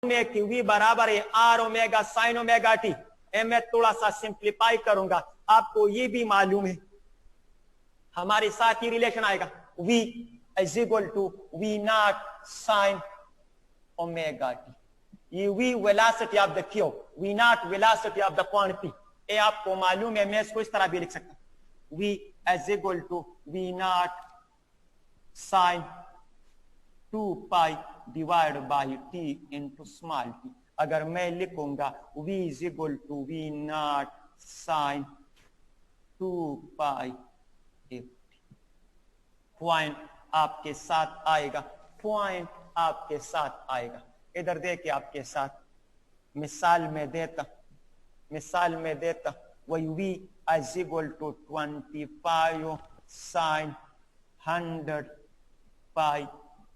में कि वी बराबर है are omega sine omega T. मैं थोड़ा सा सिंप्लीफाई करूंगा, आपको ये भी मालूम है हमारे साथ ही रिलेशन आएगा, V is equal to we not sine omega T. ये V velocity of the Q, V naught velocity of the quantity, ये आपको मालूम है। मैं इसको इस तरह भी लिख सकता हूं, v is equal to we not sine 2 pi divide by t into small t. अगर मैं लिखूंगा v is equal to we not sine 2 pi point आपके साथ आएगा, पॉइंट आपके साथ आएगा। इधर देखिए आपके साथ मिसाल में देता वही v is equal to 25 sine 100 pi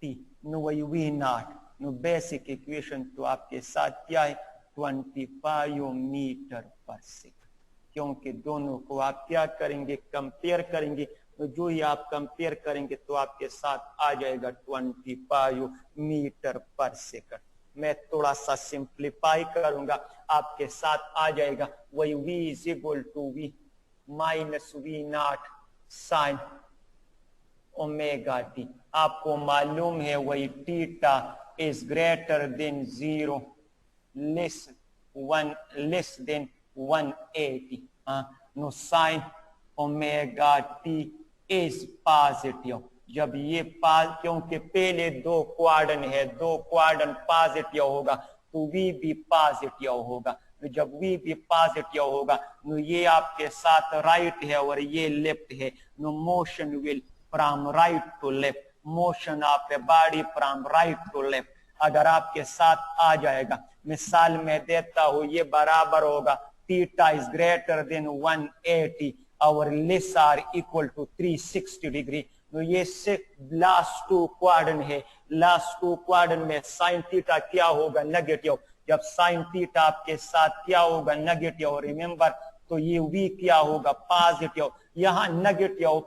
T. No वही V naught no basic equation तो आपके साथ क्या है 25 मीटर पर सेकंड। क्योंकि दोनों को आप क्या करेंगे कंपेयर करेंगे, तो जो ही आप कंपेयर करेंगे तो आपके साथ आ जाएगा 25 मीटर पर सेकंड। मैं थोड़ा सा सिंप्लीफाई करूंगा, आपके साथ आ जाएगा वही v is equal to v minus v not sine omega t. आपको मालूम है वही theta is greater than 0 less than 180। Now sine omega T is positive. जब ये क्योंकि पहले दो क्वाड्रेंट है, दो क्वाड्रेंट पॉजिटिव होगा तो वी भी पॉजिटिव होगा। जब वी भी पॉजिटिव होगा तो ये आपके साथ राइट है और ये लेफ्ट है। Now motion will from right to left, motion of a body from right to left. अगर आपके साथ आ जाएगा, मिसाल में देता हूं, ये बराबर होगा थीटा इज ग्रेटर देन 180 और less or equal to 360 degree. तो ये लास्ट टू क्वाड्रेंट है, लास्ट टू क्वाड्रेंट में साइन थीटा क्या होगा नेगेटिव। जब साइन थीटा आपके साथ क्या होगा नेगेटिव, रिमेंबर, तो ये वी क्या होगा पॉजिटिव। यहाँ नेगेटिव,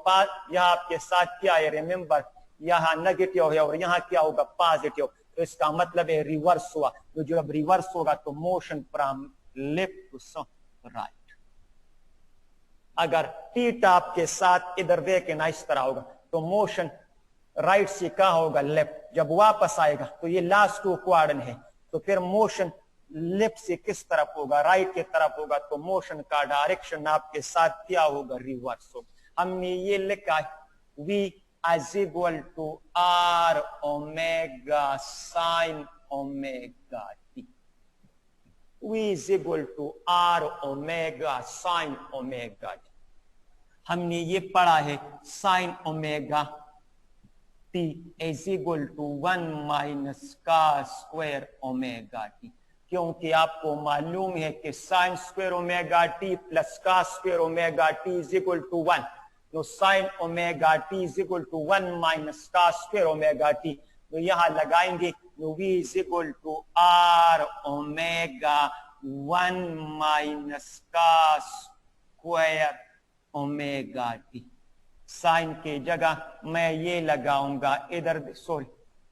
यहाँ आपके साथ क्या है रिमेंबर, यहाँ नेगेटिव है और यहाँ क्या होगा पॉजिटिव। तो इसका मतलब है रिवर्स हुआ। तो जब रिवर्स होगा तो motion from left to right. अगर थीटा आपके साथ इधर देखे ना इस तरह होगा तो मोशन राइट से कहां होगा लेफ्ट। जब वापस आएगा तो ये लास्ट टू क्वाड्रेंट है, तो फिर मोशन लेफ्ट से किस तरफ होगा, राइट की तरफ होगा। तो मोशन का डायरेक्शन आपके साथ क्या होगा रिवर्स होगा। हमने ये लिखा है V is equal to are omega sine omega T. V is equal to are omega sine omega T. हमने ये पढ़ा है sine omega T is equal to 1 minus का स्क्वायर ओमेगा टी। क्योंकि आपको मालूम है कि sine square omega T plus का square omega T is equal to 1। तो sine omega T is equal to 1 minus का स्क्वायर ओमेगा टी। तो यहां लगाएंगे तो v is equal to are omega 1 minus का स्क्वायर ओमेगा टी। साइन की जगह मैं ये लगाऊंगा इधर, सॉरी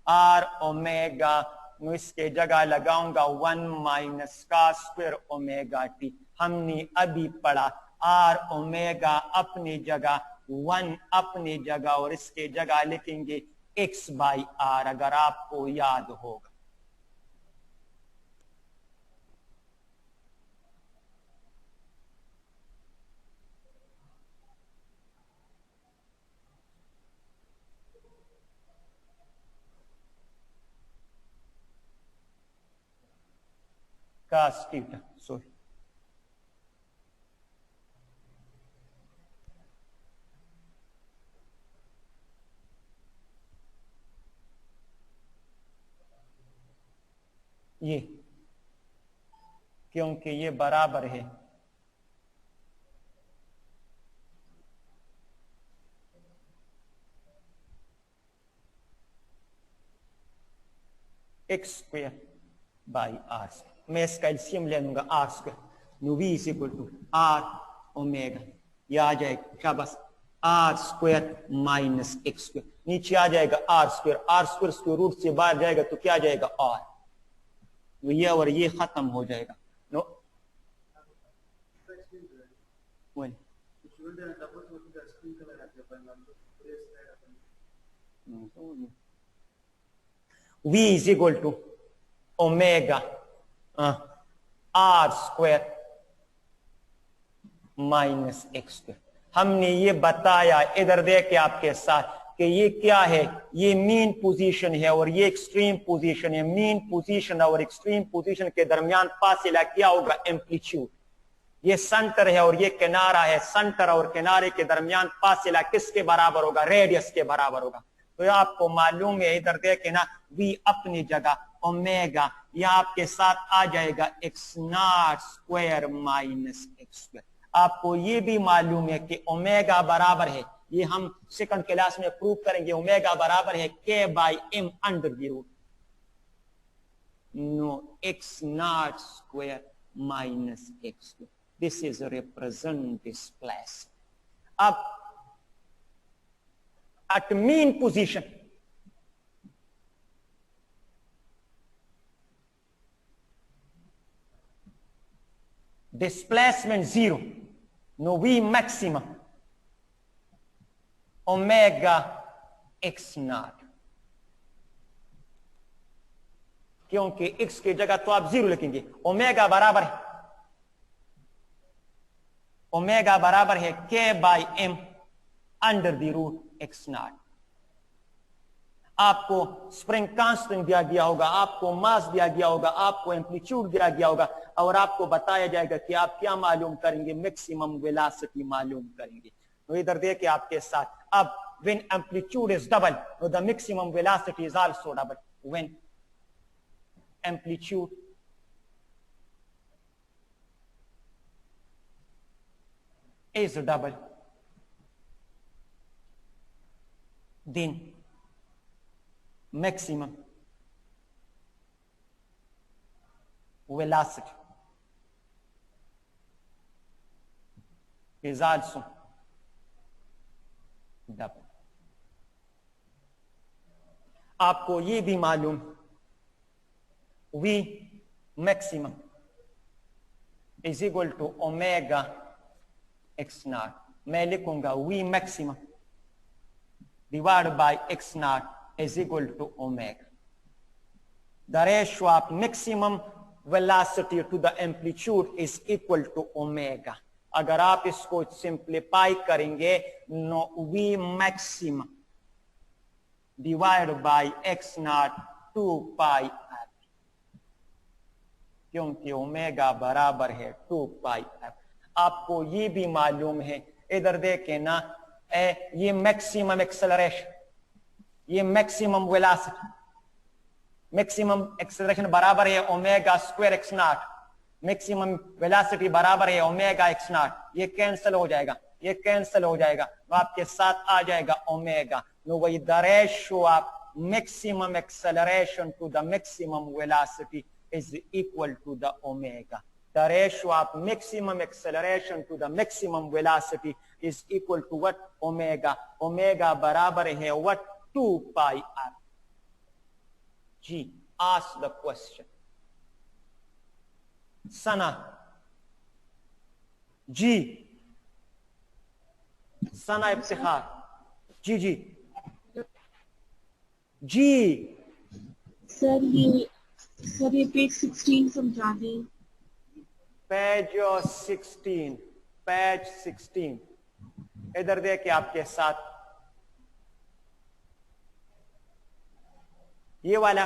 आर ओमेगा, इसके जगह लगाऊंगा 1 माइनस का स्क्वायर ओमेगा टी। हमने अभी पढ़ा आर ओमेगा अपनी जगह, 1 अपनी जगह और इसके जगह लिखेंगे x बाई आर, अगर आपको याद होगा। cos थीटा, सॉरी ये, क्योंकि ये बराबर है एक्स स्क्वायर बाई आर। मैं इसका एलसीएम ले लूंगा r square. V is equal to are omega, ये आ जाएगा क्या बस r square minus x square, नीचे आ जाएगा r square. R square square root से बाहर जाएगा तो क्या आ जाएगा आर। ये और ये खत्म हो जाएगा। Now V is equal to omega r square minus x square. हमने ये बताया इधर देखे आपके साथ कि ये क्या है, ये मीन पोजीशन है और ये एक्सट्रीम पोजीशन है। मीन पोजीशन और एक्सट्रीम पोजीशन के दरमियान फासला क्या होगा, एम्पलीट्यूड। ये सेंटर है और ये किनारा है, सेंटर और किनारे के दरमियान फासला किसके बराबर होगा, रेडियस के बराबर होगा। तो आपको मालूम है इधर देखे ना, v अपनी जगह, ओमेगा यह आपके साथ आ जाएगा x nought square minus x square. आपको ये भी मालूम है कि ओमेगा बराबर है, ये हम सेकंड क्लास में प्रूव करेंगे, ओमेगा बराबर है k by m under the root now x nought square minus x square. This is represent this place. अब at mean position displacement 0, no v maximum omega x naught, क्योंकि x की जगह तो आप 0 लिखेंगे। ओमेगा बराबर है, ओमेगा बराबर है k by m under the root x nought. आपको स्प्रिंग कांस्टेंट दिया गया होगा, आपको मास दिया गया होगा, आपको एम्पलीट्यूड दिया गया होगा और आपको बताया जाएगा कि आप क्या मालूम करेंगे, मैक्सिमम वेलोसिटी मालूम करेंगे। तो इधर देखिए आपके साथ, अब व्हेन एम्पलीट्यूड इज डबल तो the maximum velocity is also double. When amplitude is double, then maximum velocity is also double. आपको ये भी मालूम V maximum is equal to omega x naught। मैं लिखूंगा V maximum divided by x naught is equal to omega। The ratio of maximum velocity to the amplitude is equal to omega। अगर आप इसको simplify करेंगे, no V maximum divided by x naught 2 pi f, क्योंकि omega बराबर है 2 pi f। आपको ये भी मालूम है, इधर देखें ना, ये मैक्सिमम एक्सेलरेशन, ये मैक्सिमम वेलोसिटी, मैक्सिमम एक्सेलरेशन बराबर है omega square x not, maximum velocity बराबर है ओमेगा एक्स नॉट। ये कैंसिल हो जाएगा, ये कैंसिल हो जाएगा, तो आपके साथ आ जाएगा ओमेगा। नो वही the ratio of maximum acceleration to the maximum velocity is equal to the omega। The ratio of maximum acceleration to the maximum velocity is equal to what, omega। omega बराबर है what, 2 pi r। G, ask the question। Sana, G, Sana Iftikhar, जी जी जी। Sir ये page 16 समझा दें। Page 16, page 16 इधर देखिए आपके साथ, ये वाला,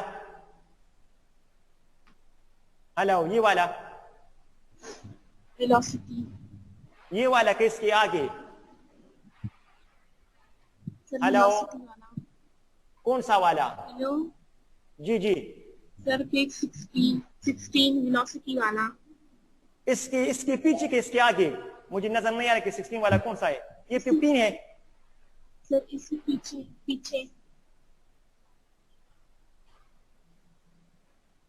हेलो, ये वाला वेलोसिटी, ये वाला किसके आगे, हेलो, कौन सा वाला, हेलो जी जी सर पेज 16 वेलोसिटी वाला। इसके पीछे के इसके आगे मुझे नजर नहीं आ रहा कि 16 वाला कौन सा है। ये 15 है सर, इसके पीछे पीछे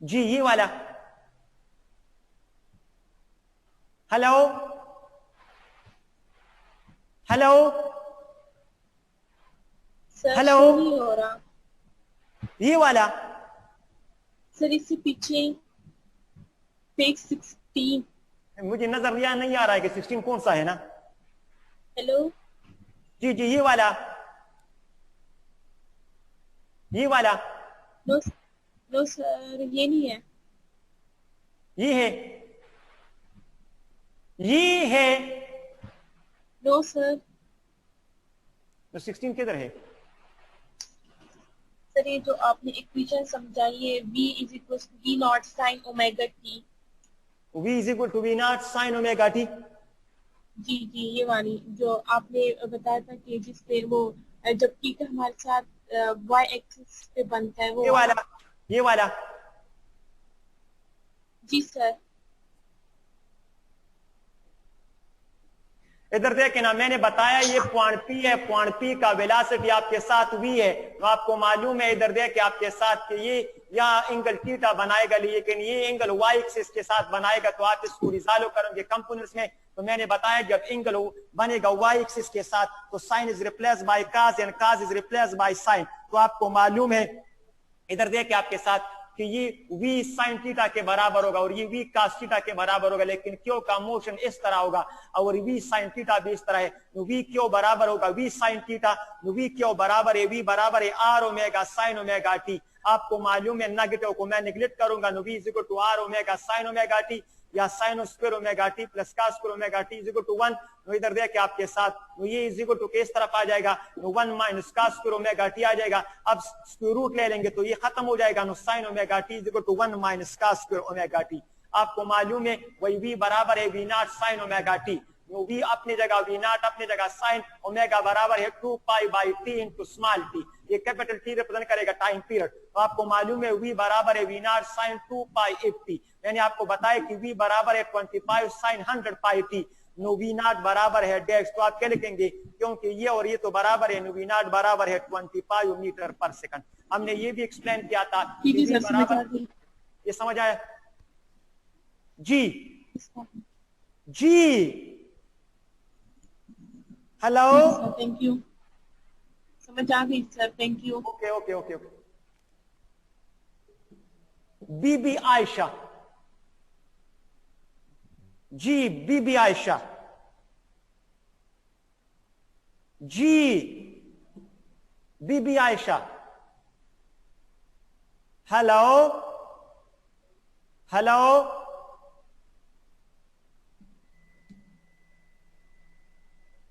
जी, ये वाला, हेलो हेलो सर, हेलो, नहीं हो रहा ये वाला सर, इससे पीछे पेज 16। मुझे नजर नहीं आ रहा है कि 16 कौन सा है ना। हेलो। जी जी, ये वाला, ये वाला। नो नो सर, ये नहीं है। ये है, ये है। No sir. तो 16 किधर है? सर ये जो आपने इक्वेशन समझाई है, v is equal to v naught sine omega T. v is equal to v naught sine omega T. जी जी, ये वाली जो आपने बताया था कि जिसपे वो जब टी का हमारे साथ वाई एक्सिस पे बनता है वो ये वाला, ये वाला। जी सर। इधर देखे ना, मैंने बताया ये पॉइंट पी है, पॉइंट पी का वेलोसिटी आपके साथ v है, तो आपको मालूम है इधर देखे आपके साथ कि ये यहाँ एंगल थीटा बनाएगा, लेकिन ये एंगल वाई एक्सिस के साथ बनाएगा। तो आप इसको रिजॉल्व करेंगे कंपोनेंट्स में, तो मैंने बताया जब एंगल बनेगा वाई एक्सिस के साथ तो sine is replace by cos and cos is replace by sine. तो आपको मालूम है इधर देखे आपके साथ कि ये v sin थीटा के बराबर होगा और ये v cos थीटा के बराबर होगा, लेकिन क्यों का मोशन इस तरह होगा और v sin थीटा भी इस तरह है। तो v क्यों बराबर होगा v sin थीटा, तो v क्यों बराबर है, v बराबर है r omega sin omega t। आपको मालूम है नेगेटिव को मैं निगलेक्ट करूंगा, तो v is equal to r omega sin omega t या sin square omega t plus cos square omega t is equal to 1। तो इधर देखिए आपके साथ तो ये इज इक्वल टू किस तरफ आ जाएगा, तो 1 minus cos square omega t आ जाएगा। अब स्क्वायर रूट ले लेंगे तो ये खत्म हो जाएगा, तो sin omega t is equal to 1 minus cos square omega t। आपको मालूम है वही v बराबर है v nought sin omega t। v अपनी जगह, v नॉट अपनी जगह, sin ओमेगा बराबर है 2 pi by t into small t। ये कैपिटल T रिप्रेजेंट करेगा टाइम पीरियड। तो आपको मालूम है v बराबर है v नॉट sin 2 पाई 80। मैंने आपको बताया कि v बराबर है 25 sin 100 pi t। Now v nought बराबर है डैश, तो आप क्या लिखेंगे, क्योंकि ये और ये तो बराबर है, नो v नॉट बराबर है 25 मीटर पर सेकंड। हमने ये भी एक्सप्लेन किया था कि v बराबर, ये समझ आया जी? जी हेलो, थैंक यू, समझ आ गई sir, thank you. Okay okay okay okay. Bibi Ayesha, जी बीबी आयशा, जी Bibi Ayesha, hello hello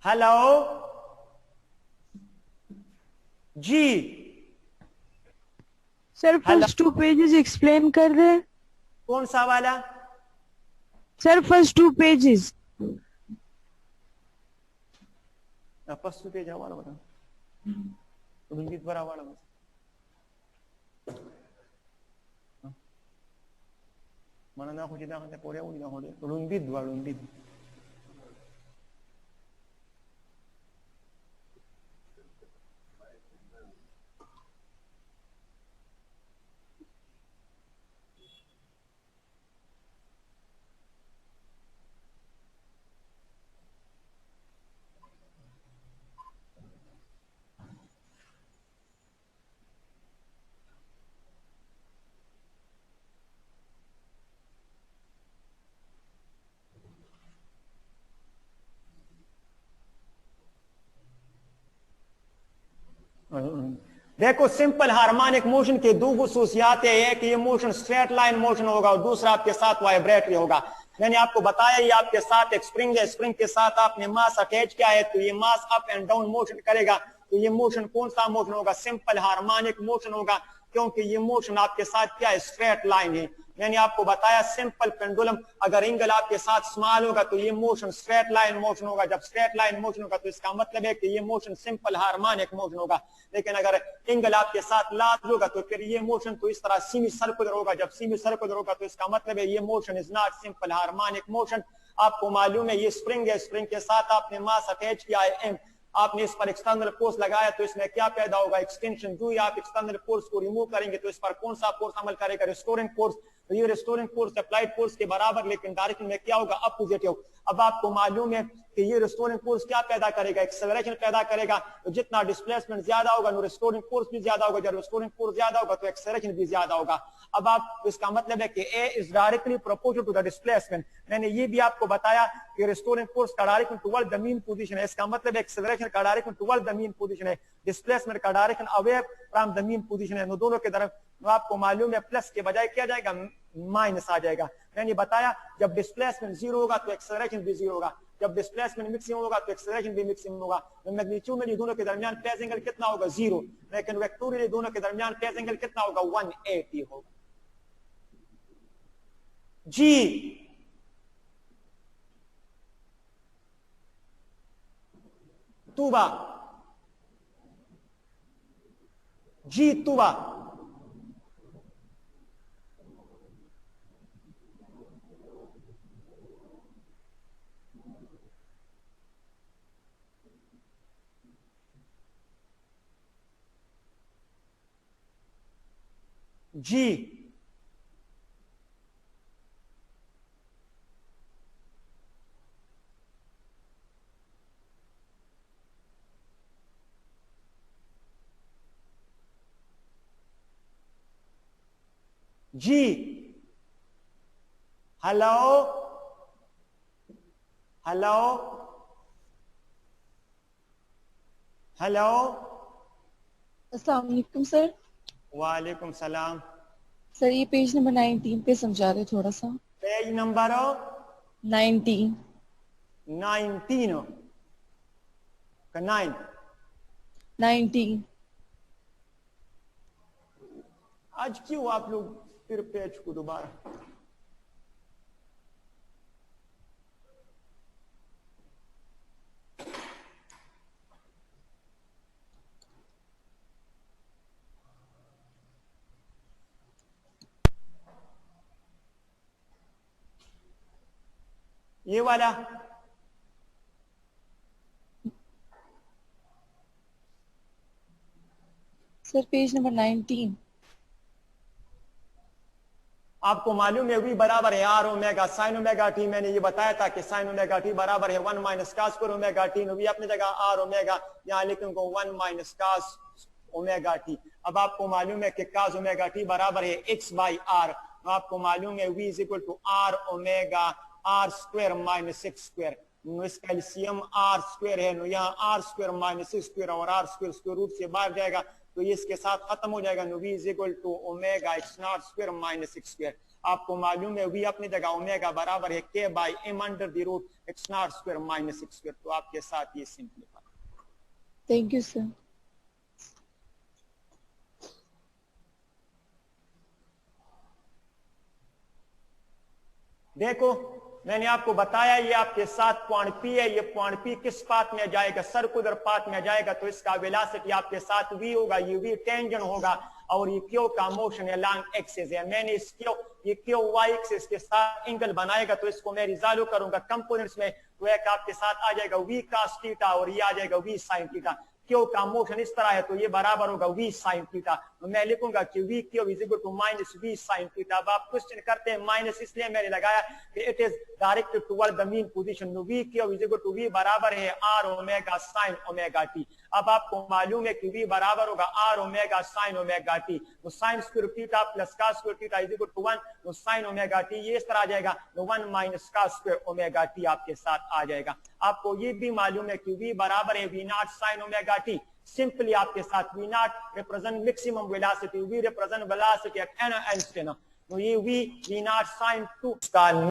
hello, जी सर फर्स्ट 2 पेजेस एक्सप्लेन कर दे। कौन सा वाला? Sir first 2 pages. First page वाला बता, रुंगीत बरा वाला mana na ako dito kanta Korea uli na ako dito rumbid wa rumbid देखो सिंपल हार्मोनिक मोशन के दो खसूसियात है कि ये मोशन स्ट्रेट लाइन मोशन होगा और दूसरा आपके साथ वाइब्रेटरी होगा। मैंने आपको बताया ये आपके साथ एक स्प्रिंग है, स्प्रिंग के साथ आपने मास अटैच किया है तो ये मास अप एंड डाउन मोशन करेगा। तो ये मोशन कौन सा मोशन होगा? सिंपल हार्मोनिक मोशन होगा, क्योंकि ये मोशन आपके साथ क्या है, स्ट्रेट लाइन है। मैंने आपको बताया सिंपल पेंडुलम अगर एंगल आपके साथ स्मॉल होगा तो ये मोशन स्ट्रेट लाइन मोशन होगा। जब स्ट्रेट लाइन मोशन होगा तो इसका मतलब है कि ये मोशन सिंपल हार्मोनिक मोशन होगा। लेकिन अगर एंगल आपके साथ लार्ज होगा तो फिर ये मोशन तो इस तरह सेमी सर्कुलर होगा। जब सेमी सर्कुलर होगा तो इसका मतलब है ये motion is not simple harmonic motion. आपको मालूम है ये स्प्रिंग है, स्प्रिंग के साथ आपने मास अटैच किया है एम, आपने इस पर एक्सटर्नल फोर्स लगाया तो इसमें क्या पैदा होगा, एक्सटेंशन। जो ही आप एक्सटर्नल फोर्स को रिमूव करेंगे तो इस पर कौन सा फोर्स अमल करेगा, रिस्टोरिंग फोर्स। तो ये रिस्टोरिंग फोर्स अप्लाइड फोर्स के बराबर, लेकिन डायरेक्शन में क्या होगा, अपोजिटिव। अब आपको मालूम है कि ये रिस्टोरिंग फोर्स क्या पैदा करेगा, एक्सेलरेशन पैदा करेगा। तो जितना डिस्प्लेसमेंट ज्यादा होगा रिस्टोरिंग फोर्स भी ज्यादा होगा, जब रिस्टोरिंग फोर्स ज्यादा होगा तो एक्सेलरेशन भी ज्यादा होगा। अब आप इसका मतलब है कि a is directly proportional to the displacement. मैंने ये भी आपको बताया कि रिस्टोरिंग फोर्स का direction toward the mean position है, इसका मतलब एक्सेलरेशन का direction toward the mean position है, डिस्प्लेसमेंट का direction away from the mean position है। दोनों के तरफ आपको मालूम है प्लस के बजाय क्या जाएगा, माइनस आ जाएगा। मैंने बताया जब डिस्प्लेसमेंट जीरो होगा तो एक्सेलरेशन भी जीरो होगा, जब डिस्प्लेसमेंट मिक्सिमम होगा तो एक्सेलरेशन भी मिक्सिमम होगा। मैग्नीट्यूड में दोनों के दरमियान फेज एंगल कितना होगा, जीरो, लेकिन वेक्टोरियली दोनों के दरमियान फेज एंगल कितना होगा, 180 होगा। जी तुबा, जी तुबा, जी जी हेलो हेलो हेलो अस्सलाम वालेकुम सर। वालेकुम सलाम। सर ये पेज नंबर 19 पे समझा रहे थोड़ा सा। पेज नंबर 19 का 9 19 आज क्यों आप लोग फिर पेज को दोबारा, ये वाला सर पेज नंबर 19। आपको मालूम है वी बराबर है are omega sine omega t. मैंने ये बताया था कि साइन ओमेगा टी बराबर है 1 माइनस कास पर ओमेगा टी। वी अपनी जगह आर ओमेगा, यहाँ लिखूंगा 1 माइनस कास ओमेगा टी। अब आपको मालूम है कि कास ओमेगा टी बराबर है x बाई आर। आपको मालूम है v is equal to are omega r square minus x square. इसका एलसीएम आर स्क्वायर है, यहाँ r square minus x square और आर स्क्वायर स्क्वायर रूट से बाहर जाएगा तो ये इसके साथ खत्म हो जाएगा। v is equal to omega x nought square minus x square. आपको मालूम है v अपनी जगह ओमेगा बराबर है k by m under the root x nought square minus x square. तो आपके साथ ये सिंपलीफाई। Thank you sir. देखो मैंने आपको बताया ये आपके साथ पॉइंट पी है, ये पॉइंट पी किस पाथ में जाएगा, सर्कुलर पाथ में जाएगा तो इसका वेलोसिटी आपके साथ v होगा, ये v टेंजेंट होगा और ये क्यू का मोशन है लॉन्ग एक्सिस है। मैंने इस क्यू ये क्यू वाई एक्सिस के साथ एंगल बनाएगा तो इसको मैं रिजॉल्व करूंगा कंपोनेंट्स में तो एक आपके साथ आ जाएगा v cos थीटा और ये आ जाएगा v sin थीटा। क्यू का मोशन इस तरह है तो ये बराबर होगा v sin थीटा। तो मैं लिखूंगा कि v q is equal to minus v sin theta. अब आप क्वेश्चन करते हैं माइनस इसलिए मैंने लगाया कि it is directed toward the mean position. v q is equal to v बराबर है r omega sin omega t। अब आपको मालूम है कि v बराबर होगा r omega sin omega t। तो sin square theta plus cos square theta is equal to 1, तो sin ओमेगा t ये इस तरह आ जाएगा तो 1 minus cos square omega t आपके साथ आ जाएगा। आपको ये भी मालूम है कि v बराबर है v nought sin omega t। Simply आपके साथ v not represent maximum velocity, v represent velocity at an instant. तो ये v नॉट sin 2 का